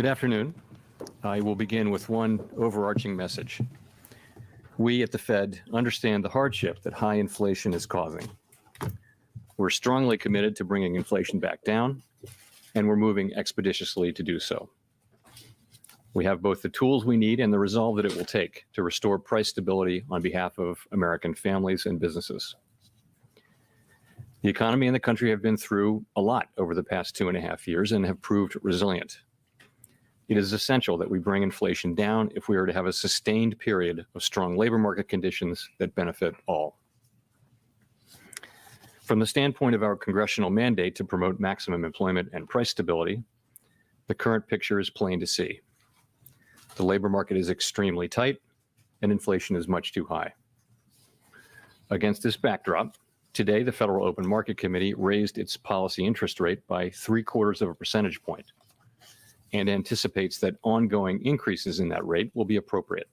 Good afternoon. I will begin with one overarching message. We at the Fed understand the hardship that high inflation is causing. We're strongly committed to bringing inflation back down, and we're moving expeditiously to do so. We have both the tools we need and the resolve that it will take to restore price stability on behalf of American families and businesses. The economy and the country have been through a lot over the past 2.5 years and have proved resilient. It is essential that we bring inflation down if we are to have a sustained period of strong labor market conditions that benefit all. From the standpoint of our congressional mandate to promote maximum employment and price stability, the current picture is plain to see. The labor market is extremely tight, and inflation is much too high. Against this backdrop, today the Federal Open Market Committee raised its policy interest rate by 0.75 percentage points and anticipates that ongoing increases in that rate will be appropriate.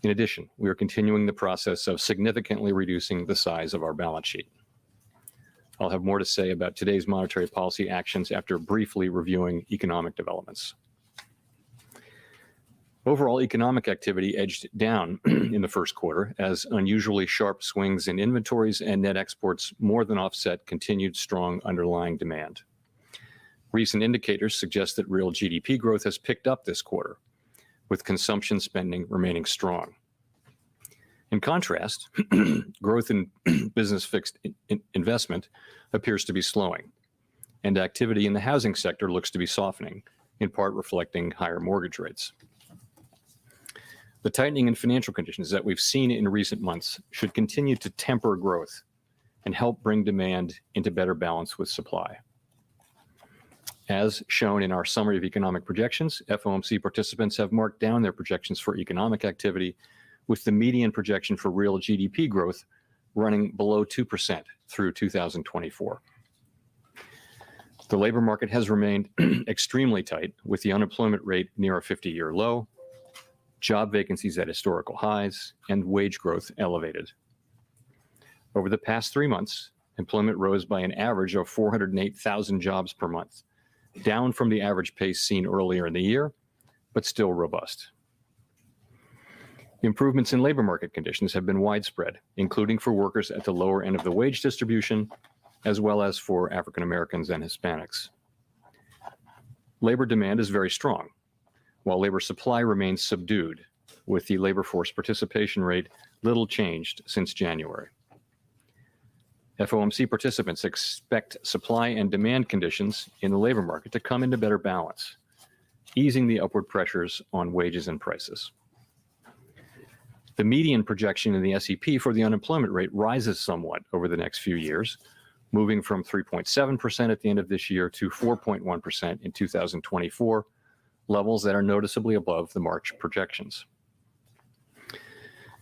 In addition, we are continuing the process of significantly reducing the size of our balance sheet. I'll have more to say about today's monetary policy actions after briefly reviewing economic developments. Overall economic activity edged down in the first quarter as unusually sharp swings in inventories and net exports more than offset continued strong underlying demand. Recent indicators suggest that real GDP growth has picked up this quarter, with consumption spending remaining strong. In contrast, growth in business fixed investment appears to be slowing, and activity in the housing sector looks to be softening, in part reflecting higher mortgage rates. The tightening in financial conditions that we've seen in recent months should continue to temper growth and help bring demand into better balance with supply. As shown in our summary of economic projections, FOMC participants have marked down their projections for economic activity, with the median projection for real GDP growth running below 2% through 2024. The labor market has remained extremely tight, with the unemployment rate near a 50-year low, job vacancies at historical highs, and wage growth elevated. Over the past 3 months, employment rose by an average of 408,000 jobs per month, down from the average pace seen earlier in the year, but still robust. Improvements in labor market conditions have been widespread, including for workers at the lower end of the wage distribution, as well as for African Americans and Hispanics. Labor demand is very strong, while labor supply remains subdued, with the labor force participation rate little changed since January. FOMC participants expect supply and demand conditions in the labor market to come into better balance, easing the upward pressures on wages and prices. The median projection in the SEP for the unemployment rate rises somewhat over the next few years, moving from 3.7% at the end of this year to 4.1% in 2024, levels that are noticeably above the March projections.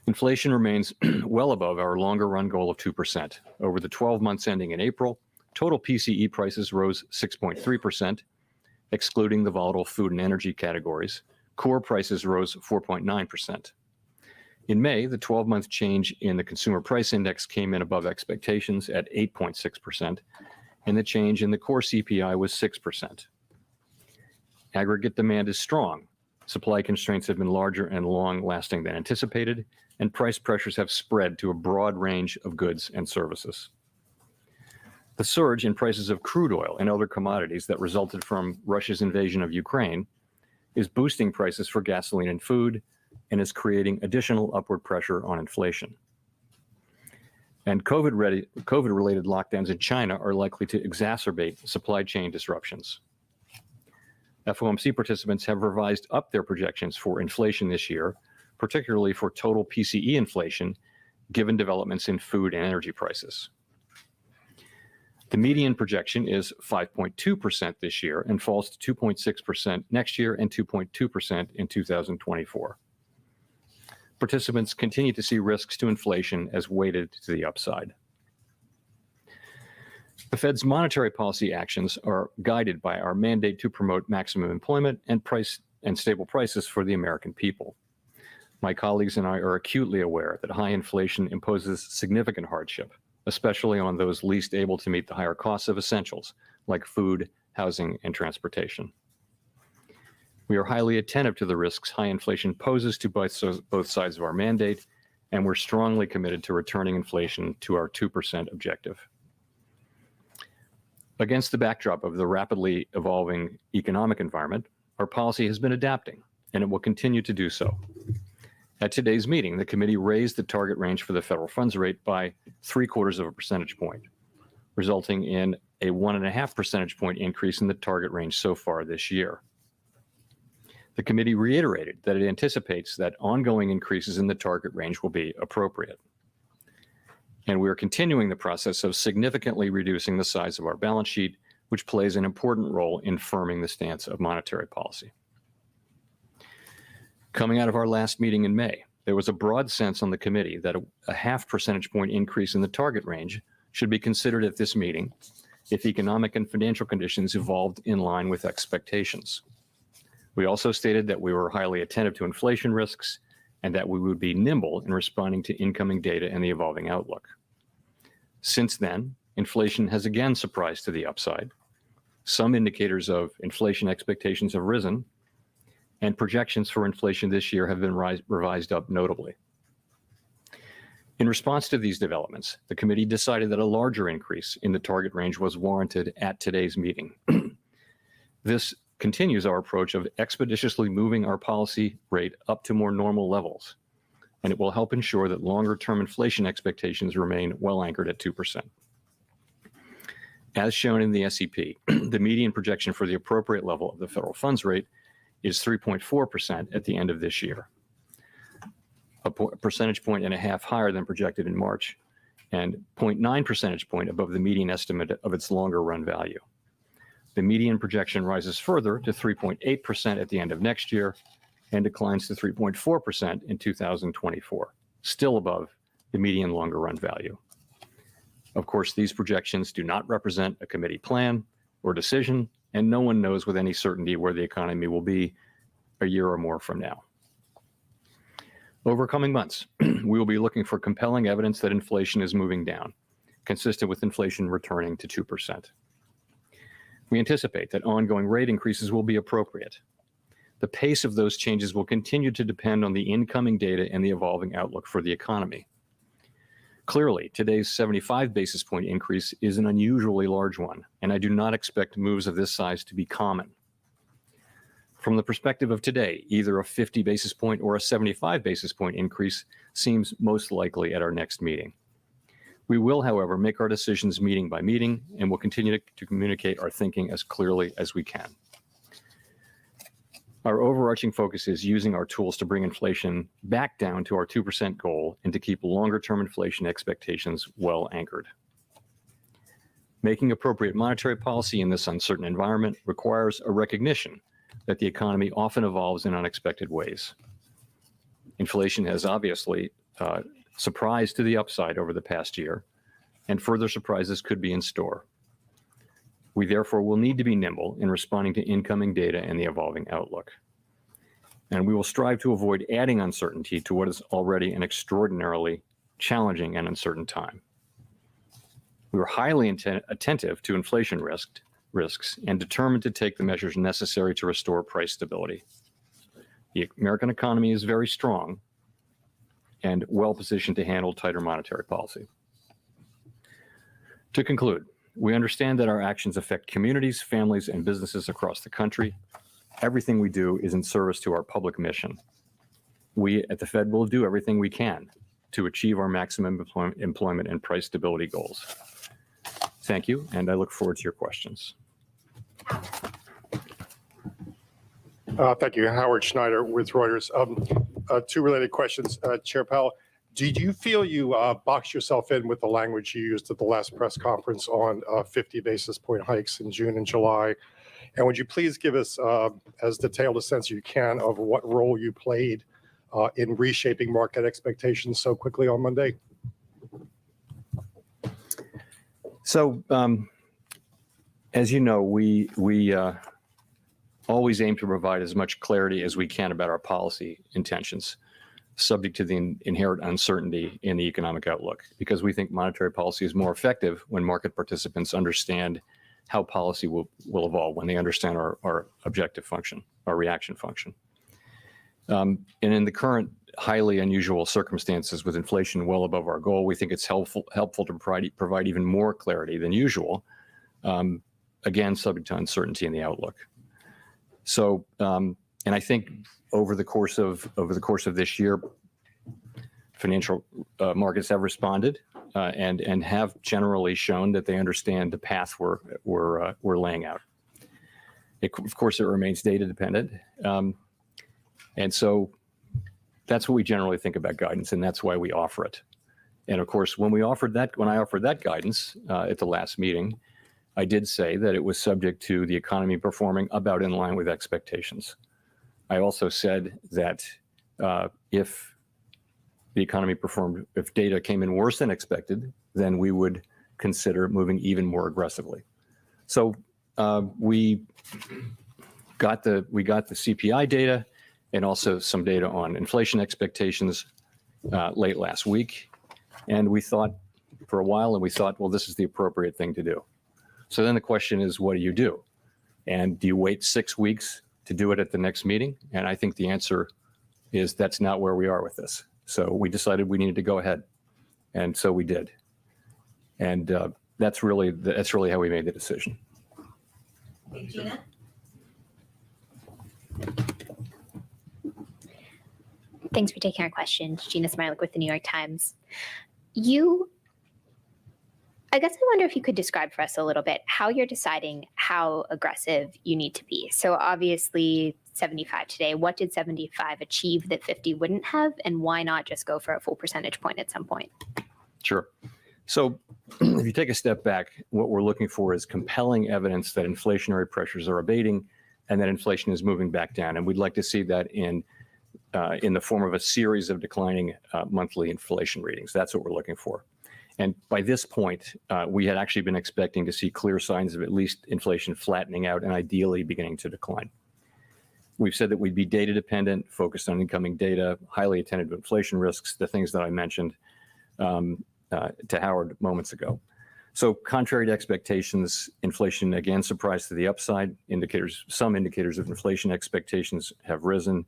Inflation remains well above our longer run goal of 2%. Over the 12 months ending in April, total PCE prices rose 6.3%, excluding the volatile food and energy categories. Core prices rose 4.9%. In May, the 12-month change in the Consumer Price Index came in above expectations at 8.6%, and the change in the core CPI was 6%. Aggregate demand is strong. Supply constraints have been larger and long-lasting than anticipated, and price pressures have spread to a broad range of goods and services. The surge in prices of crude oil and other commodities that resulted from Russia's invasion of Ukraine is boosting prices for gasoline and food and is creating additional upward pressure on inflation. And COVID-related lockdowns in China are likely to exacerbate supply chain disruptions. FOMC participants have revised up their projections for inflation this year, particularly for total PCE inflation, given developments in food and energy prices. The median projection is 5.2% this year and falls to 2.6% next year and 2.2% in 2024. Participants continue to see risks to inflation as weighted to the upside. The Fed's monetary policy actions are guided by our mandate to promote maximum employment and stable prices for the American people. My colleagues and I are acutely aware that high inflation imposes significant hardship, especially on those least able to meet the higher costs of essentials like food, housing, and transportation. We are highly attentive to the risks high inflation poses to both sides of our mandate, and we're strongly committed to returning inflation to our 2% objective. Against the backdrop of the rapidly evolving economic environment, our policy has been adapting, and it will continue to do so. At today's meeting, the committee raised the target range for the federal funds rate by 0.75 percentage point, resulting in a 1.5 percentage point increase in the target range so far this year. The committee reiterated that it anticipates that ongoing increases in the target range will be appropriate. And we are continuing the process of significantly reducing the size of our balance sheet, which plays an important role in firming the stance of monetary policy. Coming out of our last meeting in May, there was a broad sense on the committee that a 0.5 percentage point increase in the target range should be considered at this meeting if economic and financial conditions evolved in line with expectations. We also stated that we were highly attentive to inflation risks and that we would be nimble in responding to incoming data and the evolving outlook. Since then, inflation has again surprised to the upside. Some indicators of inflation expectations have risen, and projections for inflation this year have been revised up notably. In response to these developments, the committee decided that a larger increase in the target range was warranted at today's meeting. This continues our approach of expeditiously moving our policy rate up to more normal levels, and it will help ensure that longer-term inflation expectations remain well anchored at 2%. As shown in the SEP, the median projection for the appropriate level of the federal funds rate is 3.4% at the end of this year, a percentage point and a half higher than projected in March, and 0.9 percentage point above the median estimate of its longer run value. The median projection rises further to 3.8% at the end of next year and declines to 3.4% in 2024, still above the median longer run value. Of course, these projections do not represent a committee plan or decision, and no one knows with any certainty where the economy will be a year or more from now. Over coming months, we will be looking for compelling evidence that inflation is moving down, consistent with inflation returning to 2%. We anticipate that ongoing rate increases will be appropriate. The pace of those changes will continue to depend on the incoming data and the evolving outlook for the economy. Clearly, today's 75 basis point increase is an unusually large one, and I do not expect moves of this size to be common. From the perspective of today, either a 50 basis point or a 75 basis point increase seems most likely at our next meeting. We will, however, make our decisions meeting by meeting, and will continue to communicate our thinking as clearly as we can. Our overarching focus is using our tools to bring inflation back down to our 2% goal and to keep longer-term inflation expectations well anchored. Making appropriate monetary policy in this uncertain environment requires a recognition that the economy often evolves in unexpected ways. Inflation has obviously surprised to the upside over the past year, and further surprises could be in store. We therefore will need to be nimble in responding to incoming data and the evolving outlook. And we will strive to avoid adding uncertainty to what is already an extraordinarily challenging and uncertain time. We are highly attentive to inflation risks and determined to take the measures necessary to restore price stability. The American economy is very strong and well positioned to handle tighter monetary policy. To conclude, we understand that our actions affect communities, families, and businesses across the country. Everything we do is in service to our public mission. We at the Fed will do everything we can to achieve our maximum employment and price stability goals. Thank you, and I look forward to your questions. Thank you. Howard Schneider with Reuters. Two related questions. Chair Powell, did you feel you boxed yourself in with the language you used at the last press conference on 50 basis point hikes in June and July? And would you please give us as detailed a sense as you can of what role you played in reshaping market expectations so quickly on Monday? So, as you know, we always aim to provide as much clarity as we can about our policy intentions, subject to the inherent uncertainty in the economic outlook, because we think monetary policy is more effective when market participants understand how policy will evolve, when they understand our objective function. our reaction function. And in the current highly unusual circumstances with inflation well above our goal, we think it's helpful to provide even more clarity than usual, again, subject to uncertainty in the outlook. So, and I think over the course of this year, financial markets have responded and have generally shown that they understand the path we're laying out. Of course, it remains data dependent, and so that's what we generally think about guidance, and that's why we offer it. And of course, when I offered that guidance at the last meeting, I did say that it was subject to the economy performing about in line with expectations. I also said that if the economy performed, if data came in worse than expected, then we would consider moving even more aggressively. So we got the CPI data and also some data on inflation expectations late last week. And we thought for a while, well, this is the appropriate thing to do. So then the question is, what do you do? And do you wait 6 weeks to do it at the next meeting? And I think the answer is that's not where we are with this. So we decided we needed to go ahead. And so we did. And that's really how we made the decision. Okay, Gina? Thanks for taking our questions. Gina Smilik with the New York Times. I guess I wonder if you could describe for us a little bit how you're deciding how aggressive you need to be. So obviously 75 today. What did 75 achieve that 50 wouldn't have? And why not just go for a full percentage point at some point? Sure. So if you take a step back, what we're looking for is compelling evidence that inflationary pressures are abating and that inflation is moving back down. And we'd like to see that in the form of a series of declining monthly inflation readings. That's what we're looking for. And by this point, we had actually been expecting to see clear signs of at least inflation flattening out and ideally beginning to decline. We've said that we'd be data dependent, focused on incoming data, highly attentive to inflation risks, the things that I mentioned to Howard moments ago. So contrary to expectations, inflation again surprised to the upside. Some indicators of inflation expectations have risen,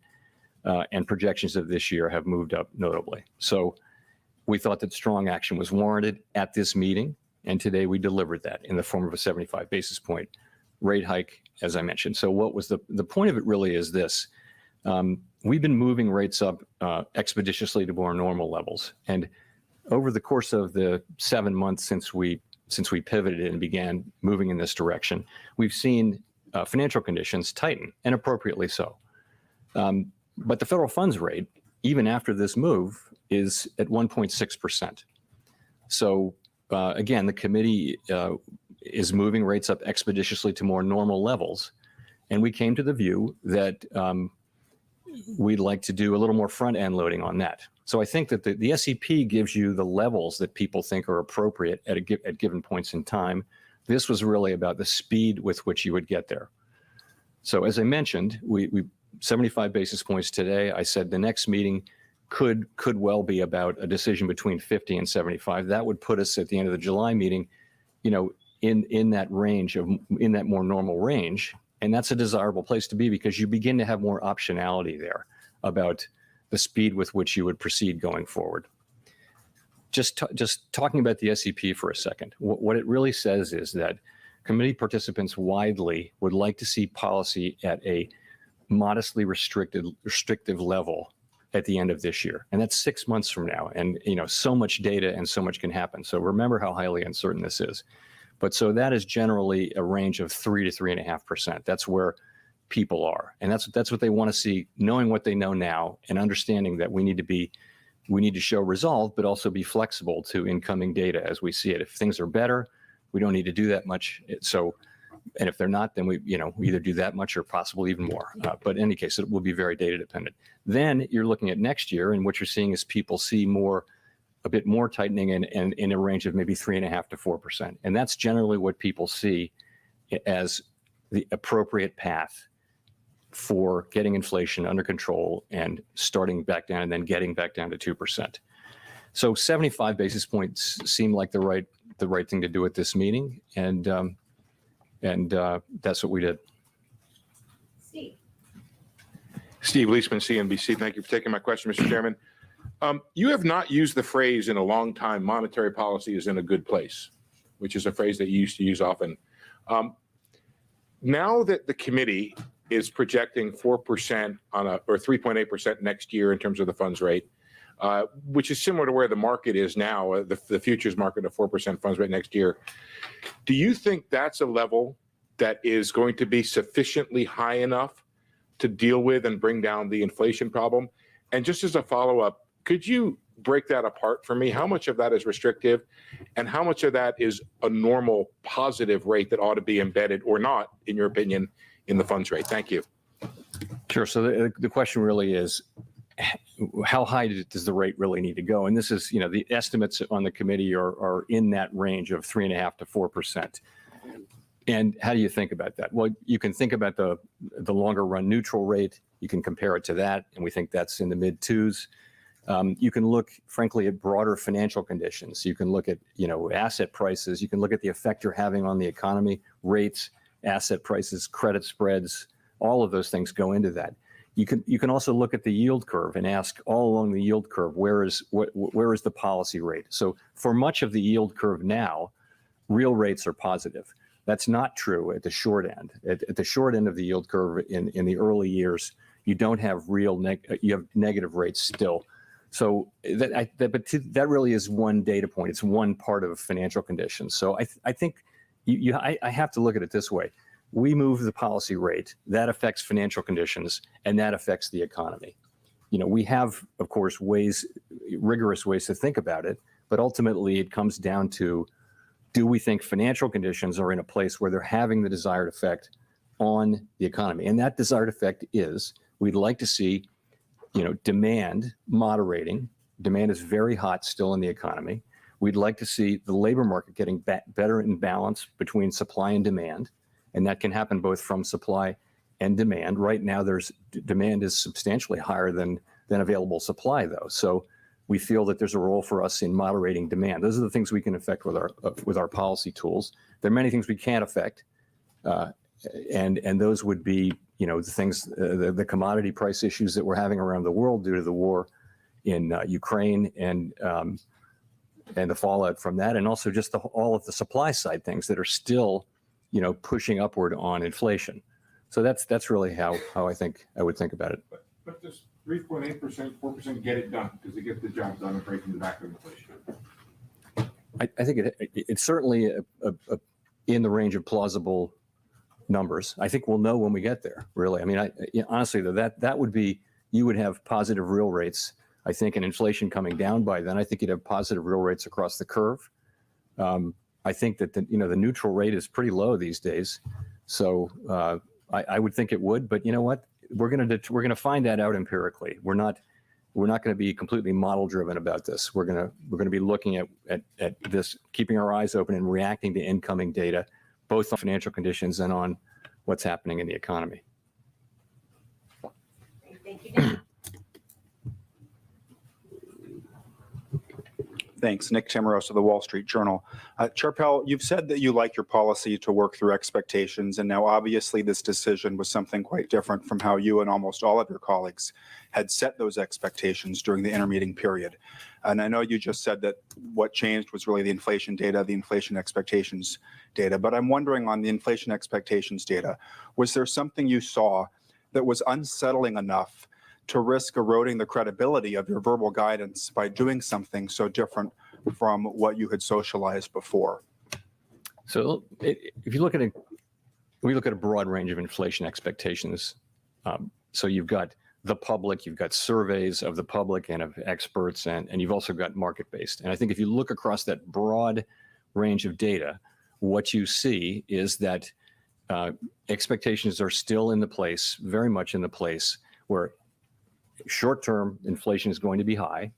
and projections of this year have moved up notably. So we thought that strong action was warranted at this meeting, and today we delivered that in the form of a 75 basis point rate hike, as I mentioned. So what was the point of it really is this. We've been moving rates up expeditiously to more normal levels. And over the course of the 7 months since we pivoted and began moving in this direction, we've seen financial conditions tighten, and appropriately so. But the federal funds rate, even after this move, is at 1.6%. So again, the committee is moving rates up expeditiously to more normal levels. And we came to the view that we'd like to do a little more front-end loading on that. So I think that the SEP gives you the levels that people think are appropriate at given points in time. This was really about the speed with which you would get there. So as I mentioned, we 75 basis points today. I said the next meeting could well be about a decision between 50 and 75. That would put us at the end of the July meeting, in that range in that more normal range. And that's a desirable place to be because you begin to have more optionality there about the speed with which you would proceed going forward. Just talking about the SEP for a second, what it really says is that committee participants widely would like to see policy at a modestly restrictive level at the end of this year. And that's 6 months from now. And, so much data and so much can happen. So remember how highly uncertain this is. But so that is generally a range of 3 to 3.5%. That's where people are. And that's what they want to see, knowing what they know now and understanding that we need to show resolve, but also be flexible to incoming data as we see it. If things are better, we don't need to do that much. And if they're not, then we either do that much or possibly even more. But in any case, it will be very data dependent. Then you're looking at next year, and what you're seeing is people see a bit more tightening and in a range of maybe 3.5 to 4%. And that's generally what people see as the appropriate path for getting inflation under control and starting back down and then getting back down to 2%. So 75 basis points seem like the right thing to do at this meeting, and that's what we did. Steve? Steve Leisman, CNBC. Thank you for taking my question, Mr. Chairman. You have not used the phrase in a long time, monetary policy is in a good place, which is a phrase that you used to use often. Now that the committee is projecting 4% or 3.8% next year in terms of the funds rate, which is similar to where the market is now, the futures market of 4% funds rate next year. Do you think that's a level that is going to be sufficiently high enough to deal with and bring down the inflation problem? And just as a follow-up, could you break that apart for me? How much of that is restrictive and how much of that is a normal positive rate that ought to be embedded or not, in your opinion, in the funds rate? Thank you. Sure. So the question really is, how high does the rate really need to go? And this is, the estimates on the committee are in that range of 3.5% to 4%. And how do you think about that? Well, you can think about the longer run neutral rate. You can compare it to that, and we think that's in the mid twos. You can look, frankly, at broader financial conditions. You can look at, asset prices. You can look at the effect you're having on the economy, rates, asset prices, credit spreads. All of those things go into that. You can also look at the yield curve and ask all along the yield curve, where is the policy rate? So for much of the yield curve now, real rates are positive. That's not true at the short end. At the short end of the yield curve in the early years, you don't have you have negative rates still. So that really is one data point. It's one part of financial conditions. So I think I have to look at it this way. We move the policy rate, that affects financial conditions, and that affects the economy. We have, of course, rigorous ways to think about it, but ultimately it comes down to, do we think financial conditions are in a place where they're having the desired effect on the economy? And that desired effect is, we'd like to see, demand moderating. Demand is very hot still in the economy. We'd like to see the labor market getting better in balance between supply and demand. And that can happen both from supply and demand. Right now, demand is substantially higher than available supply, though. So we feel that there's a role for us in moderating demand. Those are the things we can affect with our policy tools. There are many things we can't affect, and those would be, the things, the commodity price issues that we're having around the world due to the war in Ukraine and the fallout from that, and also just all of the supply side things that are still pushing upward on inflation. So that's really how I would think about it. But does 3.8%, 4% get it done? Does it get the job done of breaking the back of inflation? I think it's certainly in the range of plausible numbers. I think we'll know when we get there, really. I mean, honestly, that would be, you would have positive real rates, I think, and inflation coming down by then. I think you'd have positive real rates across the curve. I think that the neutral rate is pretty low these days, so I would think it would. But you know what? We're gonna find that out empirically. We're not going to be completely model driven about this. We're gonna be looking at this, keeping our eyes open and reacting to incoming data, both on financial conditions and on what's happening in the economy. Thank you, Nick. Thanks. Nick Timmeros of the Wall Street Journal. Chair Powell, you've said that you like your policy to work through expectations, and now obviously this decision was something quite different from how you and almost all of your colleagues had set those expectations during the intermeeting period. And I know you just said that what changed was really the inflation data, the inflation expectations data, but I'm wondering, on the inflation expectations data, was there something you saw that was unsettling enough to risk eroding the credibility of your verbal guidance by doing something so different from what you had socialized before? So if you look at we look at a broad range of inflation expectations. So you've got the public, you've got surveys of the public and of experts, and you've also got market-based. And I think if you look across that broad range of data, what you see is that expectations are still in the place, very much in the place, where short-term inflation is going to be high,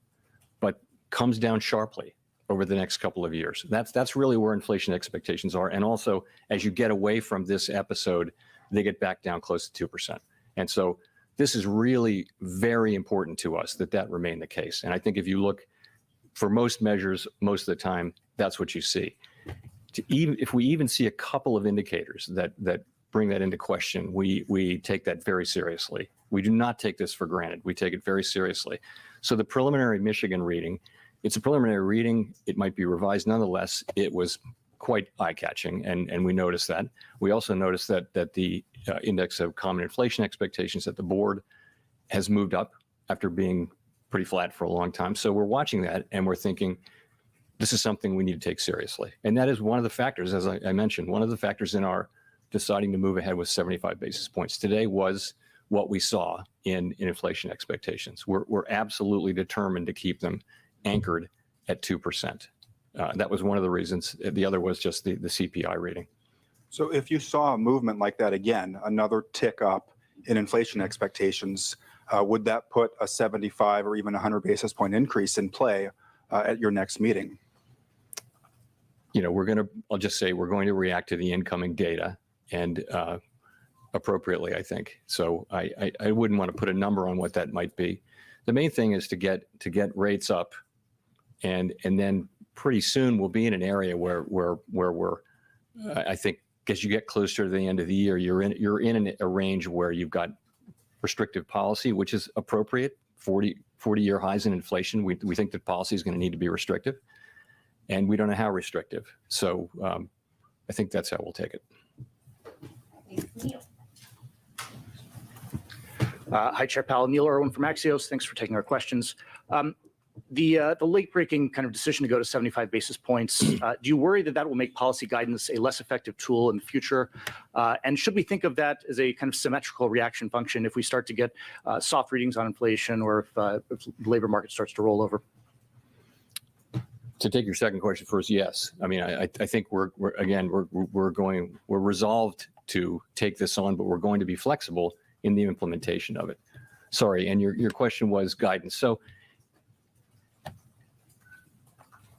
but comes down sharply over the next couple of years. That's really where inflation expectations are. And also, as you get away from this episode, they get back down close to 2%. And so this is really very important to us that remain the case. And I think if you look for most measures, most of the time, that's what you see. If we even see a couple of indicators that bring that into question. We take that very seriously. We do not take this for granted. We take it very seriously. So the preliminary Michigan reading, it's a preliminary reading. It might be revised. Nonetheless, it was quite eye-catching, and we noticed that. We also noticed that the index of common inflation expectations at the board has moved up after being pretty flat for a long time. So we're watching that, and we're thinking, this is something we need to take seriously. And that is one of the factors, as I mentioned, one of the factors in our deciding to move ahead with 75 basis points today was what we saw in inflation expectations. We're absolutely determined to keep them anchored at 2%. That was one of the reasons. The other was just the CPI reading. So if you saw a movement like that again, another tick up in inflation expectations, would that put a 75 or even 100 basis point increase in play at your next meeting? You know, I'll just say we're going to react to the incoming data and appropriately, I think. So I wouldn't want to put a number on what that might be. The main thing is to get rates up, and then pretty soon we'll be in an area where we're, I think, as you get closer to the end of the year, you're in a range where you've got restrictive policy, which is appropriate. 40-year highs in inflation. We think that policy is going to need to be restrictive, and we don't know how restrictive. So I think that's how we'll take it. Neil. Hi, Chair Powell. Neil Irwin from Axios. Thanks for taking our questions. The late-breaking kind of decision to go to 75 basis points, do you worry that that will make policy guidance a less effective tool in the future? And should we think of that as a kind of symmetrical reaction function if we start to get soft readings on inflation, or if the labor market starts to roll over? To take your second question first, yes. I mean, I think we're resolved to take this on, but we're going to be flexible in the implementation of it. Sorry, and your question was guidance. So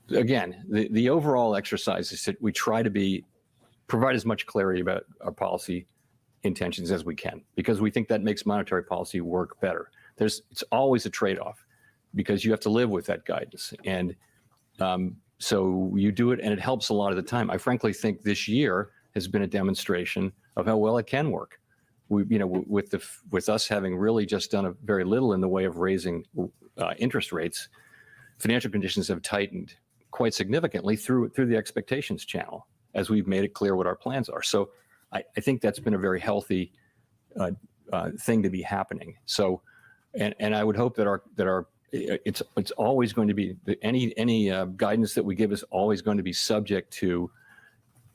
again, the overall exercise is that we try to provide as much clarity about our policy intentions as we can, because we think that makes monetary policy work better. It's always a trade-off, because you have to live with that guidance. And so you do it, and it helps a lot of the time. I frankly think this year has been a demonstration of how well it can work. With us having really just done a very little in the way of raising interest rates, financial conditions have tightened quite significantly through the expectations channel, as we've made it clear what our plans are. So I think that's been a very healthy thing to be happening. So, and I would hope that it's always going to be any guidance that we give is always going to be subject to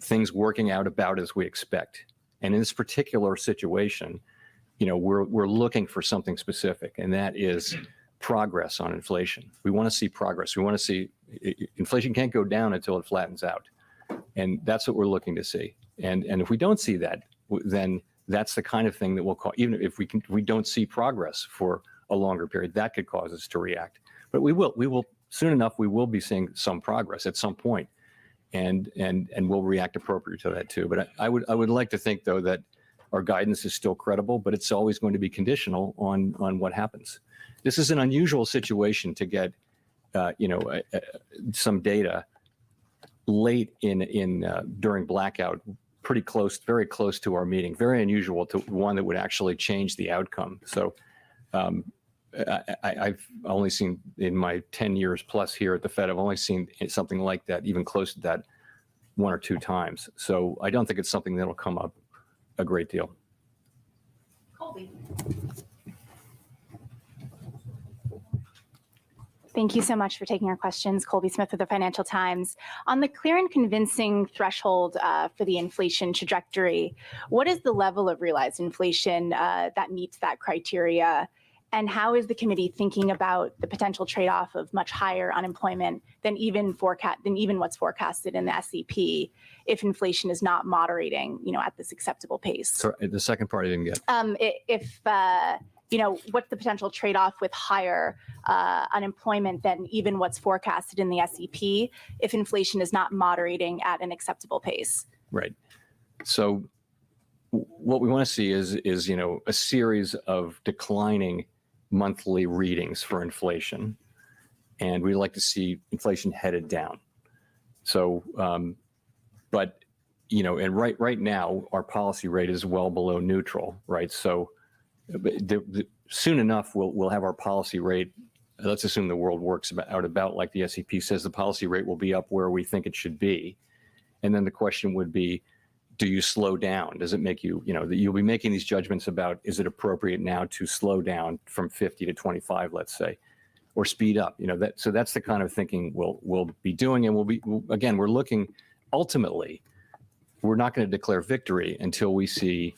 things working out about as we expect. And in this particular situation, we're looking for something specific, and that is progress on inflation. We want to see progress. We want to see inflation can't go down until it flattens out, and that's what we're looking to see. And if we don't see that, then that's the kind of thing that will cause. Even if we don't see progress for a longer period, that could cause us to react. But we will soon enough. We will be seeing some progress at some point, and we'll react appropriately to that too. But I would like to think, though, that our guidance is still credible, but it's always going to be conditional on what happens. This is an unusual situation to get, some data late during blackout, very close to our meeting. Very unusual to one that would actually change the outcome. So I've only seen, in my 10 years plus here at the Fed, I've only seen something like that, even close to that, one or two times. So I don't think it's something that'll come up a great deal. Colby. Thank you so much for taking our questions. Colby Smith with the Financial Times. On the clear and convincing threshold for the inflation trajectory, what is the level of realized inflation that meets that criteria? And how is the committee thinking about the potential trade-off of much higher unemployment than even what's forecasted in the SEP if inflation is not moderating, at this acceptable pace? So the second part I didn't get. What's the potential trade-off with higher unemployment than even what's forecasted in the SEP if inflation is not moderating at an acceptable pace? Right. So what we want to see is a series of declining monthly readings for inflation, and we'd like to see inflation headed down. So, but and right now our policy rate is well below neutral, right? So soon enough we'll have our policy rate. Let's assume the world works about like the SEP says, the policy rate will be up where we think it should be. And then the question would be, do you slow down? Does it make you, that you'll be making these judgments about, is it appropriate now to slow down from 50 to 25, let's say, or speed up? So that's the kind of thinking we'll be doing. And we're looking, ultimately, we're not going to declare victory until we see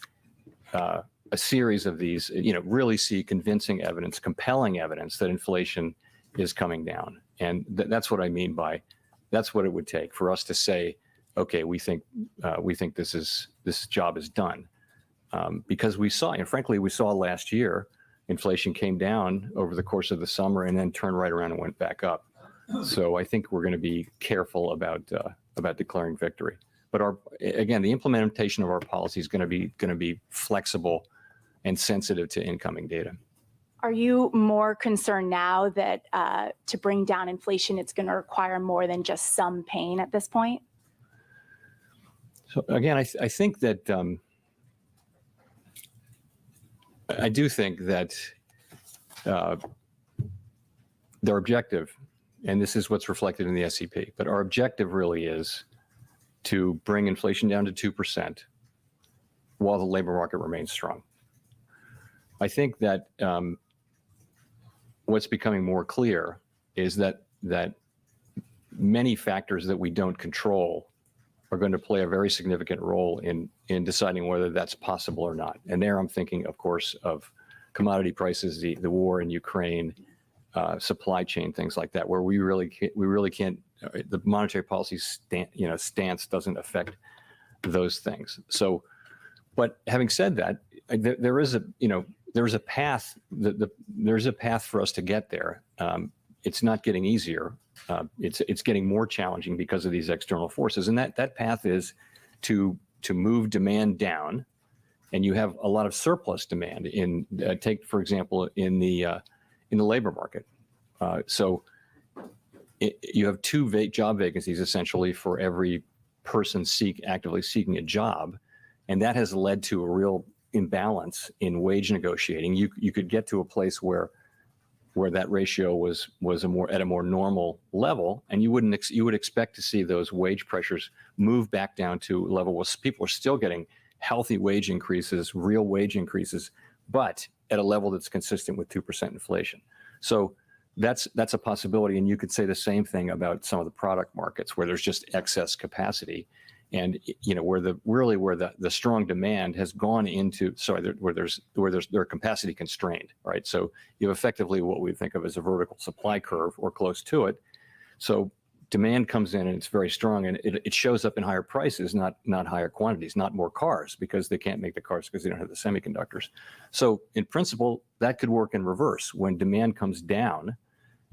a series of these, really see convincing evidence, compelling evidence that inflation is coming down. And that's what I mean by, that's what it would take for us to say, okay, we think this job is done. Because we saw, and frankly, we saw last year, inflation came down over the course of the summer and then turned right around and went back up. So I think we're going to be careful about declaring victory. But again, the implementation of our policy is going to be flexible and sensitive to incoming data. Are you more concerned now that to bring down inflation, it's going to require more than just some pain at this point? So again, I think that I do think that their objective, and this is what's reflected in the SEP, but our objective really is to bring inflation down to 2% while the labor market remains strong. I think that what's becoming more clear is that many factors that we don't control are going to play a very significant role in deciding whether that's possible or not. And there I'm thinking, of course, of commodity prices, the war in Ukraine, supply chain, things like that, where we really can't, the monetary policy stance doesn't affect those things. So, but having said that, there is a path. There's a path for us to get there. It's not getting easier. It's getting more challenging because of these external forces, and that path is to move demand down, and you have a lot of surplus demand in take for example in the labor market. So you have two job vacancies essentially for every person actively seeking a job, and that has led to a real imbalance in wage negotiating. You could get to a place where that ratio was at a more normal level, and you would expect to see those wage pressures move back down to a level where people are still getting healthy wage increases, real wage increases, but at a level that's consistent with 2% inflation. So that's a possibility, and you could say the same thing about some of the product markets where there's just excess capacity, and where the strong demand has gone into where they're capacity constrained, right? So you have effectively what we think of as a vertical supply curve or close to it. So demand comes in and it's very strong, and it shows up in higher prices, not higher quantities, not more cars, because they can't make the cars because they don't have the semiconductors. So in principle, that could work in reverse. When demand comes down,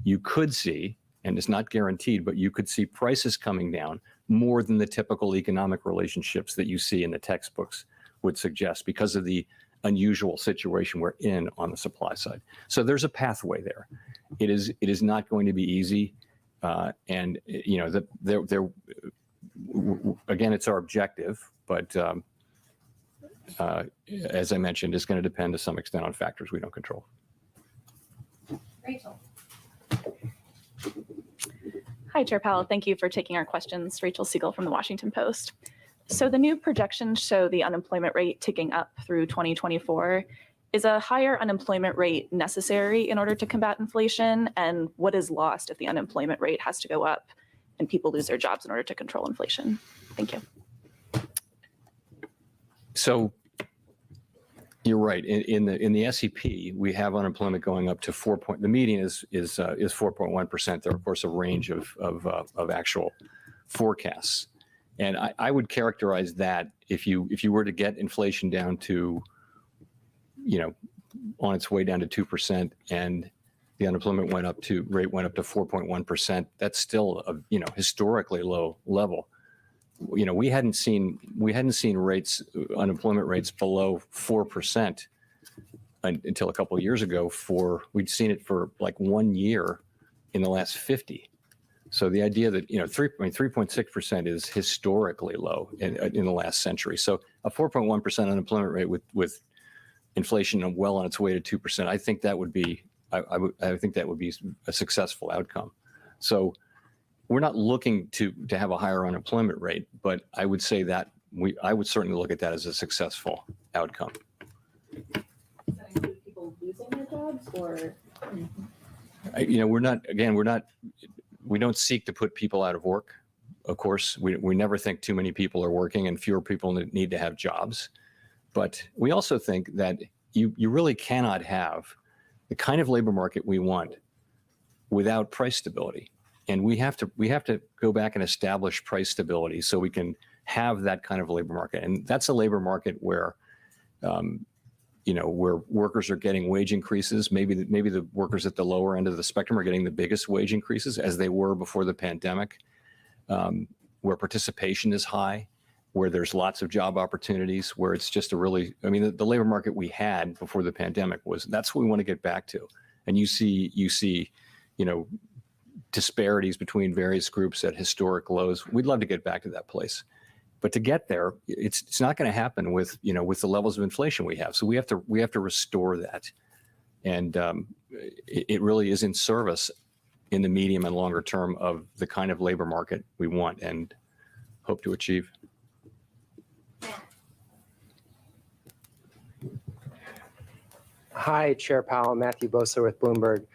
you could see, and it's not guaranteed, but you could see prices coming down more than the typical economic relationships that you see in the textbooks would suggest, because of the unusual situation we're in on the supply side. So there's a pathway there. It is not going to be easy, and again, it's our objective, but as I mentioned, it's going to depend to some extent on factors we don't control. Rachel. Hi, Chair Powell. Thank you for taking our questions. Rachel Siegel from the Washington Post. So the new projections show the unemployment rate ticking up through 2024. Is a higher unemployment rate necessary in order to combat inflation? And what is lost if the unemployment rate has to go up and people lose their jobs in order to control inflation? Thank you. So you're right. In the SEP, we have unemployment going up to the median is 4.1%. There are, of course, a range of actual forecasts, and I would characterize that if you were to get inflation down to, on its way down to 2%, and the unemployment rate went up to 4.1%, that's still a historically low level. We hadn't seen unemployment rates below 4% until a couple of years ago. We'd seen it for like 1 year in the last 50. So the idea that, 3.6% is historically low in the last century. So a 4.1% unemployment rate with inflation well on its way to 2%, I think that would be, I think that would be a successful outcome. So we're not looking to have a higher unemployment rate, but I would say that I would certainly look at that as a successful outcome. Does that include people losing their jobs or? We don't seek to put people out of work. Of course, we never think too many people are working and fewer people need to have jobs. But we also think that you really cannot have the kind of labor market we want without price stability. And we have to go back and establish price stability so we can have that kind of labor market. And that's a labor market where where workers are getting wage increases. Maybe the workers at the lower end of the spectrum are getting the biggest wage increases, as they were before the pandemic, where participation is high, where there's lots of job opportunities, where it's just the labor market we had before the pandemic that's what we want to get back to. And you see, disparities between various groups at historic lows. We'd love to get back to that place. But to get there, it's not going to happen with the levels of inflation we have. So we have to restore that, and it really is in service in the medium and longer term of the kind of labor market we want and hope to achieve. Hi, Chair Powell, Matthew Bosa with Bloomberg.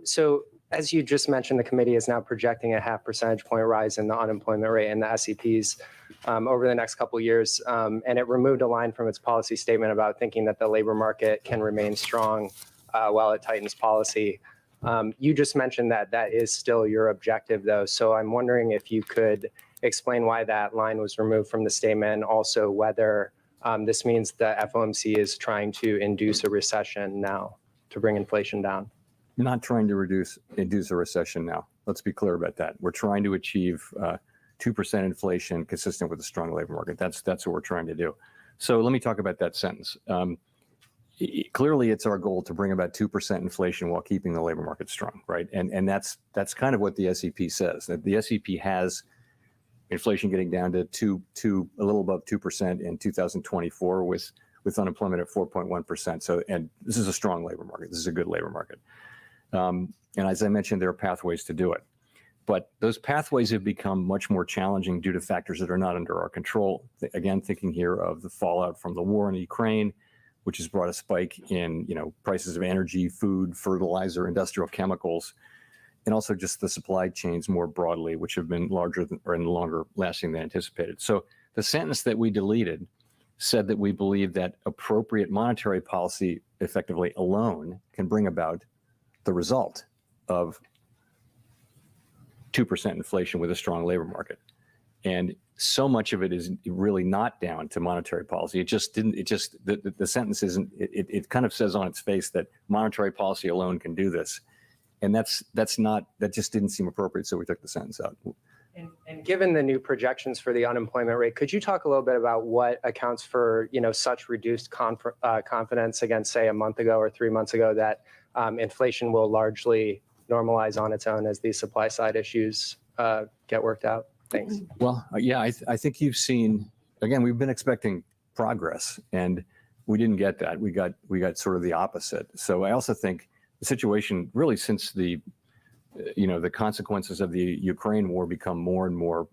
So as you just mentioned, the committee is now projecting a 0.5 percentage point rise in the unemployment rate and the SEPs over the next couple of years. And it removed a line from its policy statement about thinking that the labor market can remain strong while it tightens policy. You just mentioned that that is still your objective, though. So I'm wondering if you could explain why that line was removed from the statement, and also whether this means the FOMC is trying to induce a recession now to bring inflation down. Not trying to induce a recession now. Let's be clear about that. We're trying to achieve 2% inflation consistent with a strong labor market. That's what we're trying to do. So let me talk about that sentence. Clearly, it's our goal to bring about 2% inflation while keeping the labor market strong, right? And that's kind of what the SEP says. That the SEP has inflation getting down to a little above 2% in 2024 with unemployment at 4.1%. So, and this is a strong labor market. This is a good labor market. And as I mentioned, there are pathways to do it. But those pathways have become much more challenging due to factors that are not under our control. Again, thinking here of the fallout from the war in Ukraine, which has brought a spike in prices of energy, food, fertilizer, industrial chemicals, and also just the supply chains more broadly, which have been larger and longer lasting than anticipated. So the sentence that we deleted said that we believe that appropriate monetary policy effectively alone can bring about the result of 2% inflation with a strong labor market. And so much of it is really not down to monetary policy. The sentence isn't, it kind of says on its face that monetary policy alone can do this. And that just didn't seem appropriate. So we took the sentence out. And given the new projections for the unemployment rate, could you talk a little bit about what accounts for such reduced confidence against, say, a month ago or 3 months ago that inflation will largely normalize on its own as these supply side issues get worked out? Thanks. Well, yeah, I think you've seen, again, we've been expecting progress and we didn't get that. We got sort of the opposite. So I also think the situation really since the consequences of the Ukraine war become more and more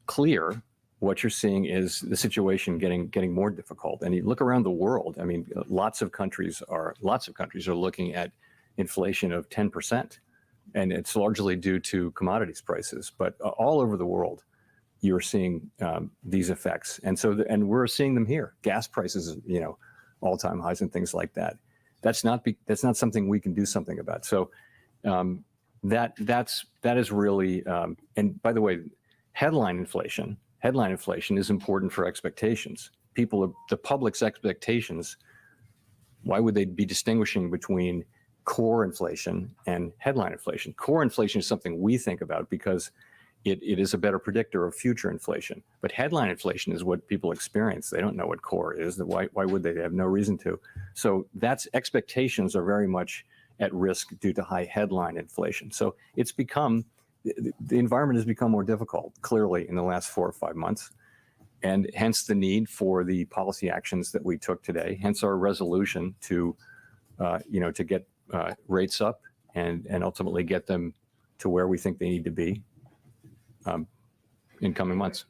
clear, what you're seeing is the situation getting more difficult. And you look around the world, I mean, lots of countries are looking at inflation of 10%. And it's largely due to commodities prices. But all over the world, you're seeing these effects. And so, and we're seeing them here. Gas prices, all-time highs and things like that. That's not something we can do something about. So that is really, and by the way, headline inflation is important for expectations. The public's expectations, why would they be distinguishing between core inflation and headline inflation? Core inflation is something we think about because it is a better predictor of future inflation. But headline inflation is what people experience. They don't know what core is. Why would they? They have no reason to. So expectations are very much at risk due to high headline inflation. So it's become the environment has become more difficult, clearly, in the last 4 or 5 months. And hence the need for the policy actions that we took today, hence our resolution to, to get rates up and ultimately get them to where we think they need to be in coming months.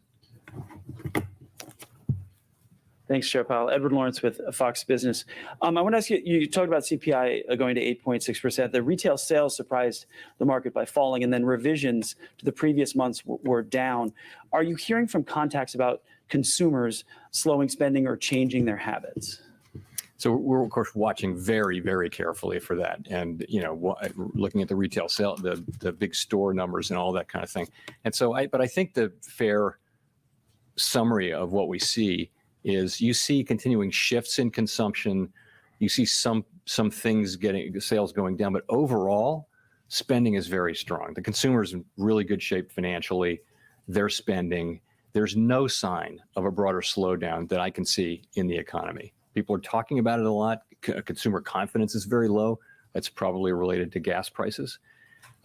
Thanks, Chair Powell. Edward Lawrence with Fox Business. I want to ask you, you talked about CPI going to 8.6%. The retail sales surprised the market by falling, and then revisions to the previous months were down. Are you hearing from contacts about consumers slowing spending or changing their habits? So we're of course watching very, very carefully for that, and looking at the retail sale, the big store numbers and all that kind of thing. And so, but I think the fair summary of what we see is you see continuing shifts in consumption. You see some things sales going down, but overall spending is very strong. The consumer's in really good shape financially. They're spending. There's no sign of a broader slowdown that I can see in the economy. People are talking about it a lot. Consumer confidence is very low. That's probably related to gas prices,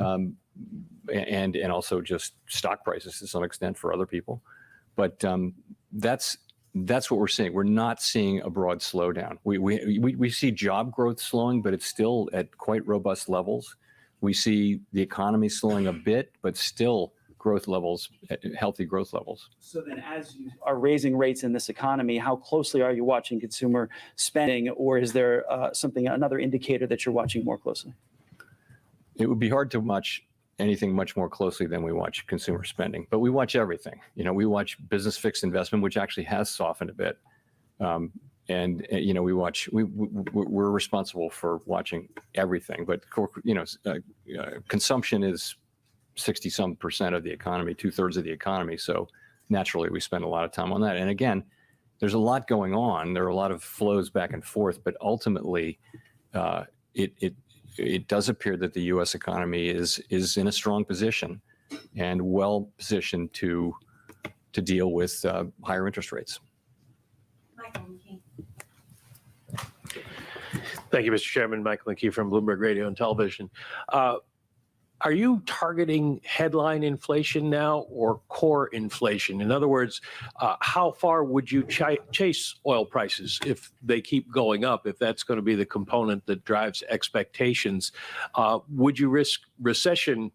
and also just stock prices to some extent for other people. But that's what we're seeing. We're not seeing a broad slowdown. We see job growth slowing, but it's still at quite robust levels. We see the economy slowing a bit, but still growth levels, healthy growth levels. So then as you are raising rates in this economy, how closely are you watching consumer spending, or is there another indicator that you're watching more closely? It would be hard to watch anything much more closely than we watch consumer spending, but we watch everything. We watch business fixed investment, which actually has softened a bit. We're responsible for watching everything, but consumption is 60-some% of the economy, 2/3 of the economy. So naturally we spend a lot of time on that. And again, there's a lot going on. There are a lot of flows back and forth, but ultimately it does appear that the U.S. economy is in a strong position and well positioned to deal with higher interest rates. Michael McKee. Thank you, Mr. Chairman. Michael McKee from Bloomberg Radio and Television. Are you targeting headline inflation now or core inflation? In other words, how far would you chase oil prices if they keep going up, if that's going to be the component that drives expectations? Would you risk recession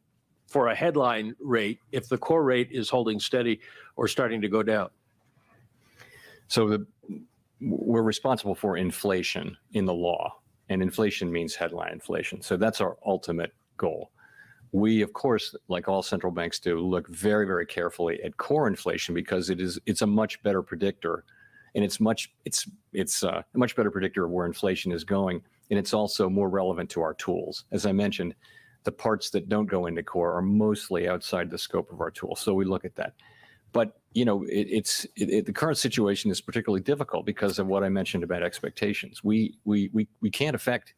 for a headline rate if the core rate is holding steady or starting to go down? So we're responsible for inflation in the law, and inflation means headline inflation. So that's our ultimate goal. We, of course, like all central banks do, look very, very carefully at core inflation because it's a much better predictor, and it's a much better predictor of where inflation is going, and it's also more relevant to our tools. As I mentioned, the parts that don't go into core are mostly outside the scope of our tools, so we look at that. But the current situation is particularly difficult because of what I mentioned about expectations. We can't affect.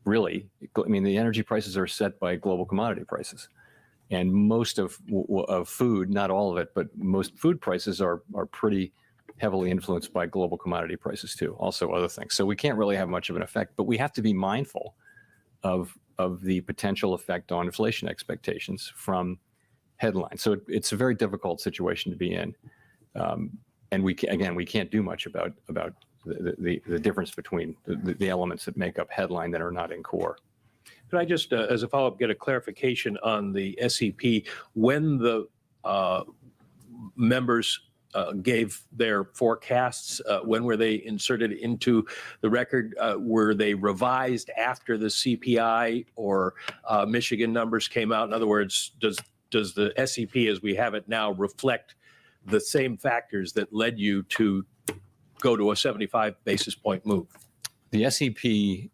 Really, I mean, the energy prices are set by global commodity prices, and most of food, not all of it, but most food prices are pretty heavily influenced by global commodity prices too. Also other things. So we can't really have much of an effect, but we have to be mindful of the potential effect on inflation expectations from headlines. So it's a very difficult situation to be in, and we can't do much about the difference between the elements that make up headline that are not in core. Could I just, as a follow-up, get a clarification on the SEP? When the members gave their forecasts, when were they inserted into the record? Were they revised after the CPI or Michigan numbers came out? In other words, does the SEP as we have it now reflect the same factors that led you to go to a 75 basis point move? The SEP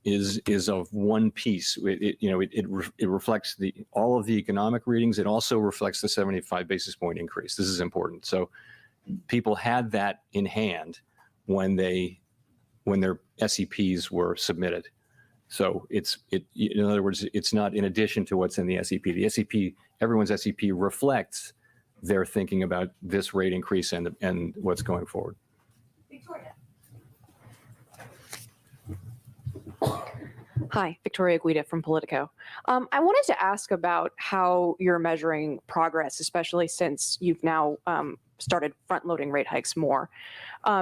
is of one piece. It reflects all of the economic readings. It also reflects the 75 basis point increase. This is important. So people had that in hand when their SEPs were submitted. So in other words, it's not in addition to what's in the SEP. The SEP, everyone's SEP reflects their thinking about this rate increase and what's going forward. Victoria. Hi, Victoria Guida from Politico. I wanted to ask about how you're measuring progress, especially since you've now started front-loading rate hikes more.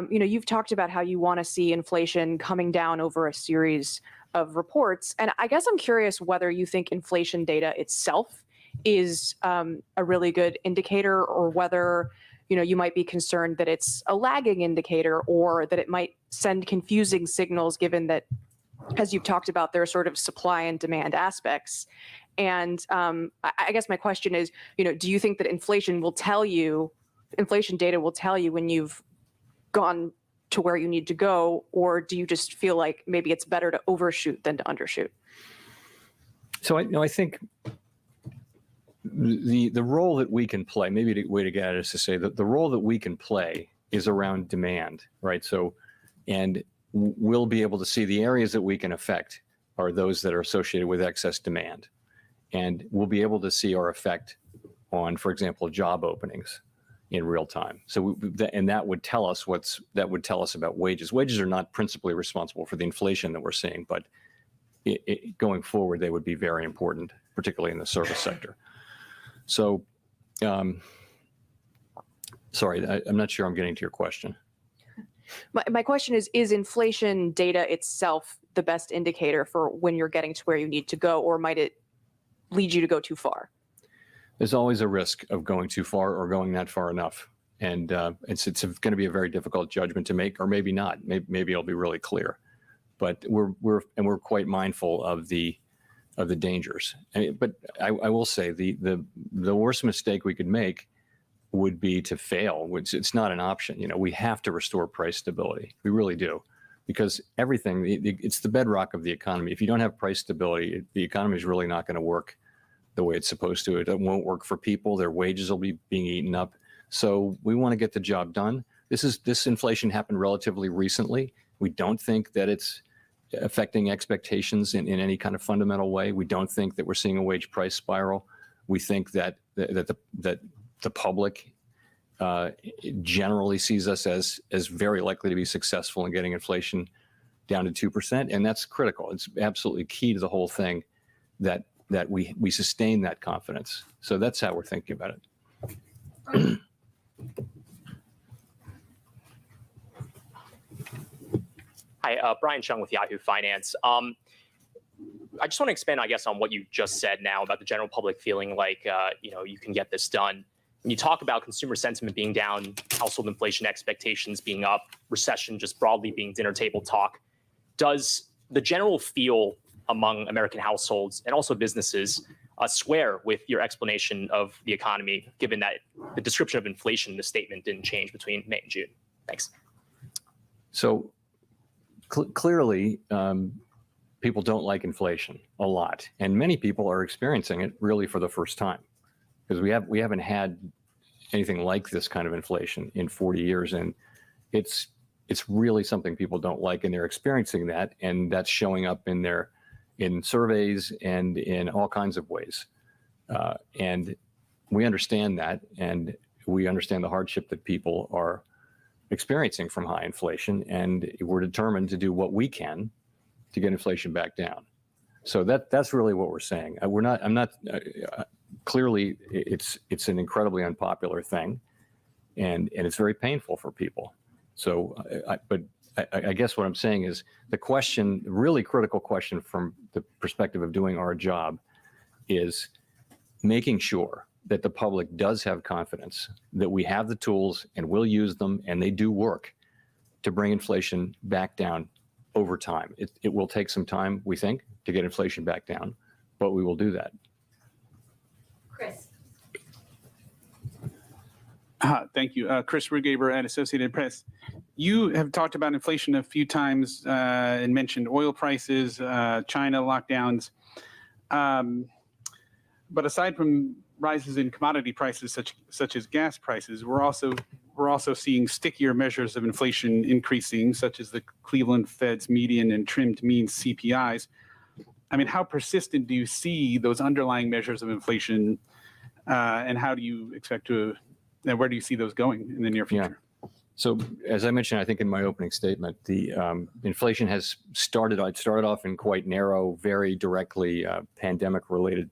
You've talked about how you want to see inflation coming down over a series of reports, and I guess I'm curious whether you think inflation data itself is a really good indicator, or whether you might be concerned that it's a lagging indicator, or that it might send confusing signals, given that, as you've talked about, there are sort of supply and demand aspects. And I guess my question is, do you think that inflation data will tell you when you've gone to where you need to go, or do you just feel like maybe it's better to overshoot than to undershoot? So I think the role that we can play, maybe the way to get at it is to say that the role that we can play is around demand, right? So, and we'll be able to see the areas that we can affect are those that are associated with excess demand. And we'll be able to see our effect on, for example, job openings in real time. So, and that would tell us about wages. Wages are not principally responsible for the inflation that we're seeing, but going forward, they would be very important, particularly in the service sector. So, sorry, I'm not sure I'm getting to your question. My question is inflation data itself the best indicator for when you're getting to where you need to go, or might it lead you to go too far? There's always a risk of going too far or going not far enough. And it's going to be a very difficult judgment to make, or maybe not. Maybe it'll be really clear. But we're quite mindful of the dangers. But I will say the worst mistake we could make would be to fail, which it's not an option. We have to restore price stability. We really do, because everything, it's the bedrock of the economy. If you don't have price stability, the economy is really not going to work the way it's supposed to. It won't work for people. Their wages will be being eaten up. So we want to get the job done. This inflation happened relatively recently. We don't think that it's affecting expectations in any kind of fundamental way. We don't think that we're seeing a wage price spiral. We think that the public generally sees us as very likely to be successful in getting inflation down to 2%, and that's critical. It's absolutely key to the whole thing that we sustain that confidence. So that's how we're thinking about it. Hi, Brian Chung with Yahoo Finance. I just want to expand, I guess, on what you just said now about the general public feeling like, you can get this done. When you talk about consumer sentiment being down, household inflation expectations being up, recession just broadly being dinner table talk, does the general feel among American households and also businesses square with your explanation of the economy, given that the description of inflation in the statement didn't change between May and June? Thanks. So clearly, people don't like inflation a lot, and many people are experiencing it really for the first time, because we haven't had anything like this kind of inflation in 40 years, and it's really something people don't like, and they're experiencing that, and that's showing up in surveys and in all kinds of ways. And we understand that, and we understand the hardship that people are experiencing from high inflation, and we're determined to do what we can to get inflation back down. So that's really what we're saying. Clearly, it's an incredibly unpopular thing, and it's very painful for people. So, I guess what I'm saying is the question, really critical question from the perspective of doing our job, is making sure that the public does have confidence that we have the tools and we'll use them, and they do work to bring inflation back down over time. It will take some time, we think, to get inflation back down, but we will do that. Chris. Thank you. Chris Rugaber at Associated Press. You have talked about inflation a few times and mentioned oil prices, China lockdowns. But aside from rises in commodity prices such as gas prices, we're also seeing stickier measures of inflation increasing, such as the Cleveland Fed's median and trimmed mean CPIs. I mean, how persistent do you see those underlying measures of inflation, and how do you expect to, where do you see those going in the near future? So as I mentioned, I think in my opening statement, the inflation has started off in quite narrow, very directly pandemic-related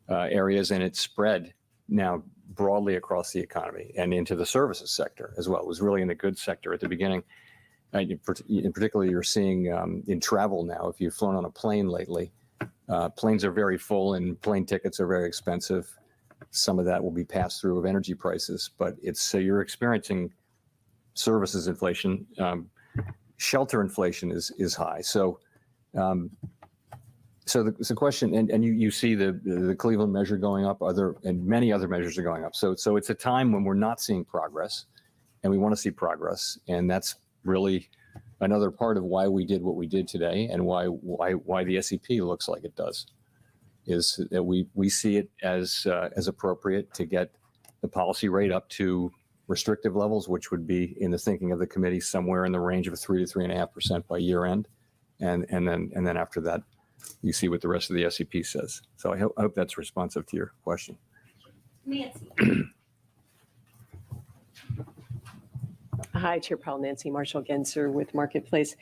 areas, and it's spread now broadly across the economy and into the services sector as well. It was really in the goods sector at the beginning. In particular, you're seeing in travel now, if you've flown on a plane lately, planes are very full and plane tickets are very expensive. Some of that will be passed through of energy prices, but so you're experiencing services inflation. Shelter inflation is high. So the question, and you see the Cleveland measure going up, and many other measures are going up. So it's a time when we're not seeing progress, and we want to see progress, and that's really another part of why we did what we did today, and why the SEP looks like it does, is that we see it as appropriate to get the policy rate up to restrictive levels, which would be, in the thinking of the committee, somewhere in the range of 3 to 3.5% by year end, and then after that, you see what the rest of the SEP says. So I hope that's responsive to your question. Nancy. Hi, Chair Powell, Nancy Marshall-Genzer with Marketplace.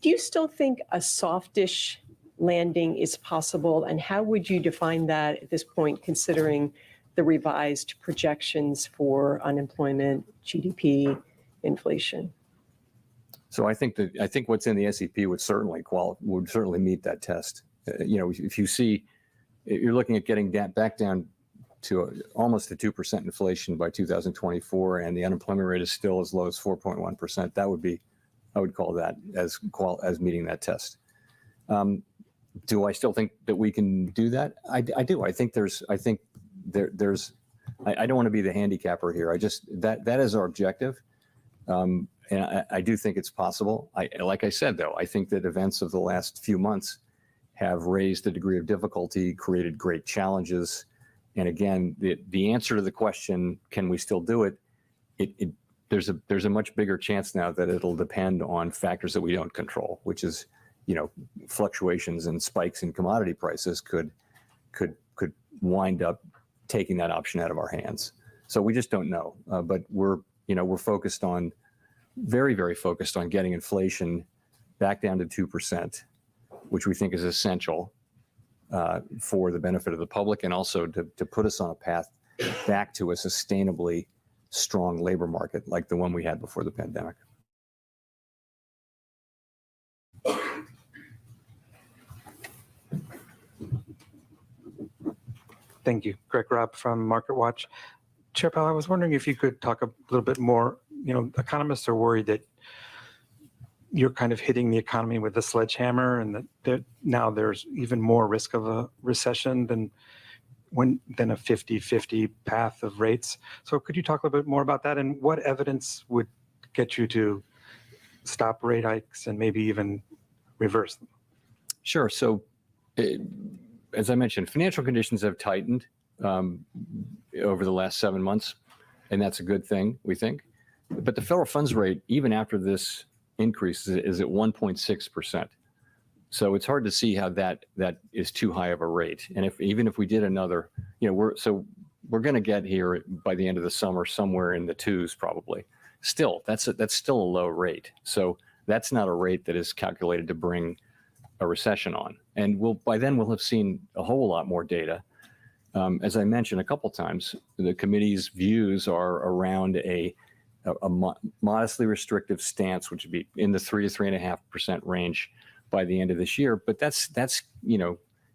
Do you still think a softish landing is possible, and how would you define that at this point, considering the revised projections for unemployment, GDP, inflation? So I think what's in the SEP would certainly meet that test. If you see, you're looking at getting back down to almost a 2% inflation by 2024, and the unemployment rate is still as low as 4.1%. I would call that as meeting that test. Do I still think that we can do that? I do. I think there's. I don't want to be the handicapper here. That is our objective. And I do think it's possible. Like I said, though, I think that events of the last few months have raised the degree of difficulty, created great challenges. And again, the answer to the question, can we still do it? There's a much bigger chance now that it'll depend on factors that we don't control, which is, fluctuations and spikes in commodity prices could wind up taking that option out of our hands. So we just don't know. But we're focused on, very, very focused on getting inflation back down to 2%, which we think is essential for the benefit of the public, and also to put us on a path back to a sustainably strong labor market like the one we had before the pandemic. Thank you. Greg Robb from MarketWatch. Chair Powell, I was wondering if you could talk a little bit more. Economists are worried that you're kind of hitting the economy with a sledgehammer, and that now there's even more risk of a recession than a 50-50 path of rates. So could you talk a little bit more about that, and what evidence would get you to stop rate hikes and maybe even reverse them? Sure. So as I mentioned, financial conditions have tightened over the last 7 months, and that's a good thing, we think. But the federal funds rate, even after this increase, is at 1.6%. So it's hard to see how that is too high of a rate. And even if we did another, we're going to get here by the end of the summer somewhere in the twos probably. Still, that's still a low rate. So that's not a rate that is calculated to bring a recession on. And by then we'll have seen a whole lot more data. As I mentioned a couple times, the committee's views are around a modestly restrictive stance, which would be in the 3 to 3.5% range by the end of this year. But that's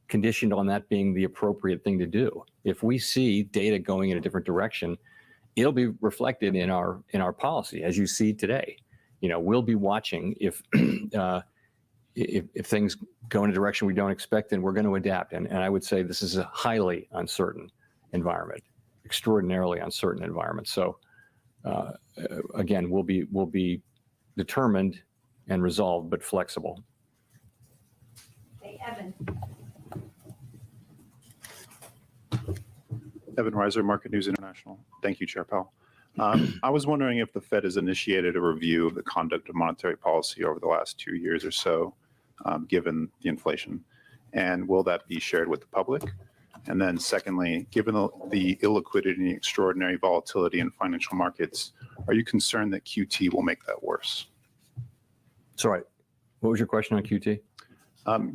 conditioned on that being the appropriate thing to do. If we see data going in a different direction, it'll be reflected in our policy, as you see today. We'll be watching if things go in a direction we don't expect, then we're going to adapt. And I would say this is a highly uncertain environment, extraordinarily uncertain environment. So again, we'll be determined and resolved, but flexible. Okay, Evan. Evan Reiser, Market News International. Thank you, Chair Powell. I was wondering if the Fed has initiated a review of the conduct of monetary policy over the last 2 years or so, given the inflation, and will that be shared with the public? And then secondly, given the illiquidity and extraordinary volatility in financial markets, are you concerned that QT will make that worse? Sorry, what was your question on QT?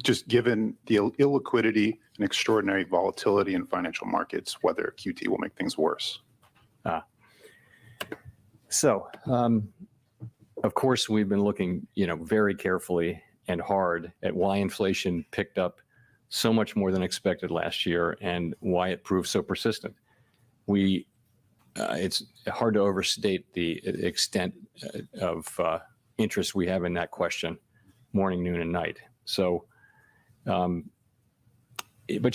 Just given the illiquidity and extraordinary volatility in financial markets, whether QT will make things worse. So, of course, we've been looking, very carefully and hard at why inflation picked up so much more than expected last year and why it proved so persistent. It's hard to overstate the extent of interest we have in that question, morning, noon, and night. So, but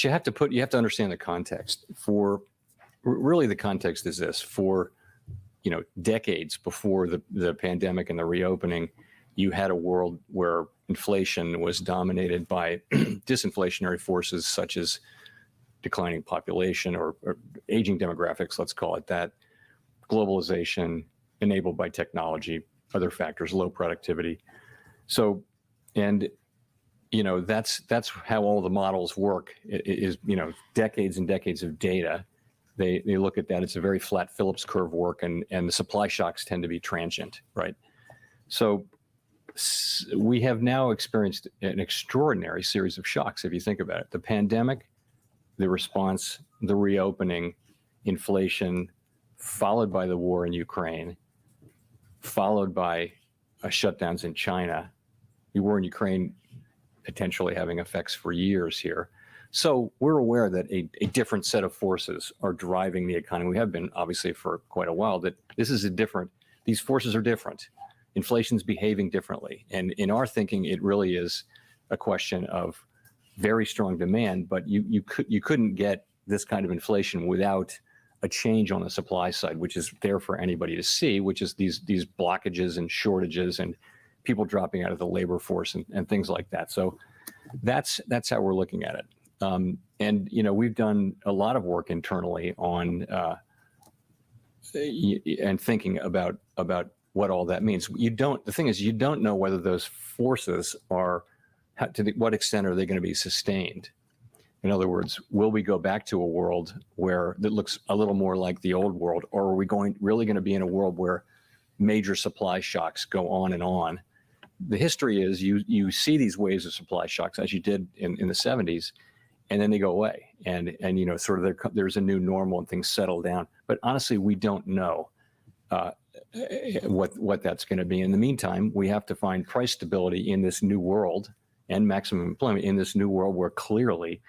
you have to understand the context. Really, the context is this: for decades before the pandemic and the reopening, you had a world where inflation was dominated by disinflationary forces such as declining population or aging demographics, let's call it that, globalization enabled by technology, other factors, low productivity. So, and that's how all the models work. It is decades and decades of data. They look at that. It's a very flat Phillips curve work, and the supply shocks tend to be transient, right? So we have now experienced an extraordinary series of shocks, if you think about it. The pandemic, the response, the reopening, inflation, followed by the war in Ukraine, followed by shutdowns in China, the war in Ukraine potentially having effects for years here. So we're aware that a different set of forces are driving the economy. We have been, obviously, for quite a while, that these forces are different. Inflation's behaving differently. And in our thinking, it really is a question of very strong demand, but you couldn't get this kind of inflation without a change on the supply side, which is there for anybody to see, which is these blockages and shortages and people dropping out of the labor force and things like that. So that's how we're looking at it. And we've done a lot of work internally on and thinking about what all that means. The thing is, you don't know whether those forces what extent are they going to be sustained? In other words, will we go back to a world that looks a little more like the old world, or are we really going to be in a world where major supply shocks go on and on? The history is you see these waves of supply shocks, as you did in the 70s, and then they go away, and sort of there's a new normal and things settle down. But honestly, we don't know what that's going to be. In the meantime, we have to find price stability in this new world and maximum employment in this new world where clearly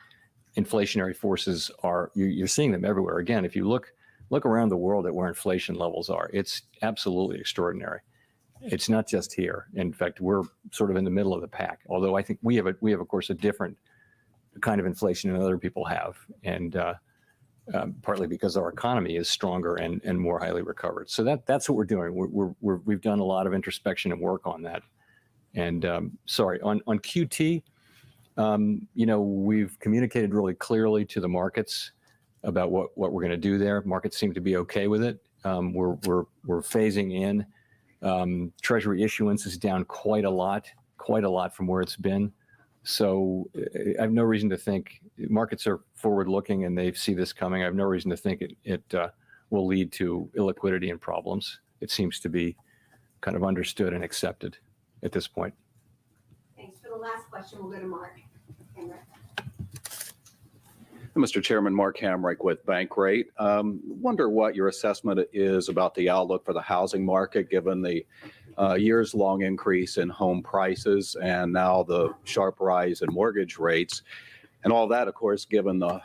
inflationary forces you're seeing them everywhere. Again, if you look around the world at where inflation levels are, it's absolutely extraordinary. It's not just here. In fact, we're sort of in the middle of the pack. Although I think we have, of course, a different kind of inflation than other people have, and partly because our economy is stronger and more highly recovered. So that's what we're doing. We've done a lot of introspection and work on that. And sorry, on QT, we've communicated really clearly to the markets about what we're going to do there. Markets seem to be okay with it. We're phasing in. Treasury issuance is down quite a lot from where it's been. So I have no reason to think markets are forward-looking and they see this coming. I have no reason to think it will lead to illiquidity and problems. It seems to be kind of understood and accepted at this point. Thanks. For the last question, we'll go to Mark. Mr. Chairman, Mark Hamrick with Bankrate. Wonder what your assessment is about the outlook for the housing market, given the years-long increase in home prices and now the sharp rise in mortgage rates. And all that, of course, given the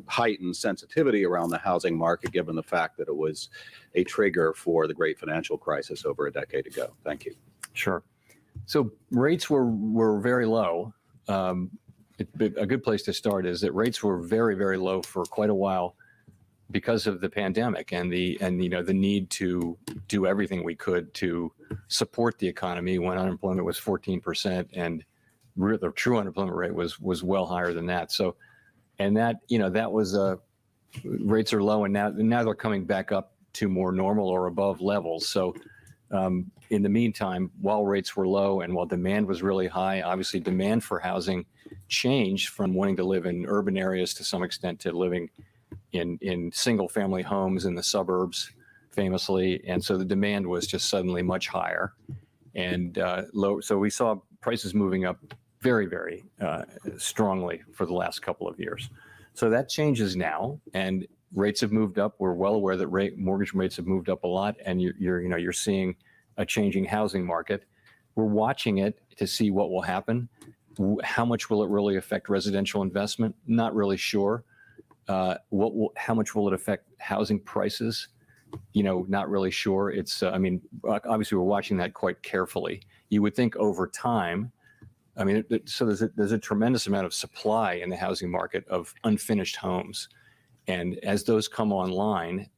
heightened sensitivity around the housing market, given the fact that it was a trigger for the great financial crisis over a decade ago. Thank you. Sure. So rates were very low. A good place to start is that rates were very, very low for quite a while because of the pandemic and the need to do everything we could to support the economy when unemployment was 14% and the true unemployment rate was well higher than that. So, and that was rates are low, and now they're coming back up to more normal or above levels. So in the meantime, while rates were low and while demand was really high, obviously demand for housing changed from wanting to live in urban areas to some extent to living in single family homes in the suburbs, famously. And so the demand was just suddenly much higher and low. So we saw prices moving up very, very strongly for the last couple of years. So that changes now, and rates have moved up. We're well aware that mortgage rates have moved up a lot, and you're seeing a changing housing market. We're watching it to see what will happen. How much will it really affect residential investment? Not really sure. How much will it affect housing prices? Not really sure. It's, obviously we're watching that quite carefully. You would think over time, so there's a tremendous amount of supply in the housing market of unfinished homes. And as those come online,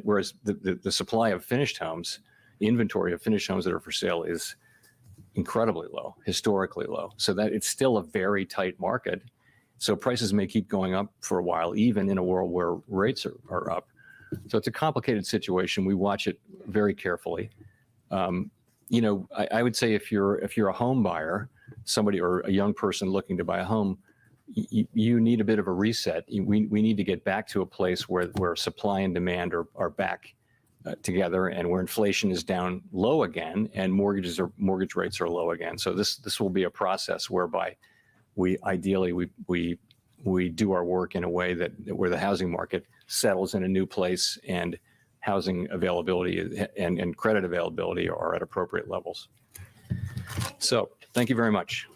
whereas the supply of finished homes, the inventory of finished homes that are for sale is incredibly low, historically low. So that it's still a very tight market. So prices may keep going up for a while, even in a world where rates are up. So it's a complicated situation. We watch it very carefully. I would say if you're a home buyer, somebody or a young person looking to buy a home, you need a bit of a reset. We need to get back to a place where supply and demand are back together, and where inflation is down low again, and mortgage rates are low again. So this will be a process whereby we do our work in a way where the housing market settles in a new place, and housing availability and credit availability are at appropriate levels. So thank you very much.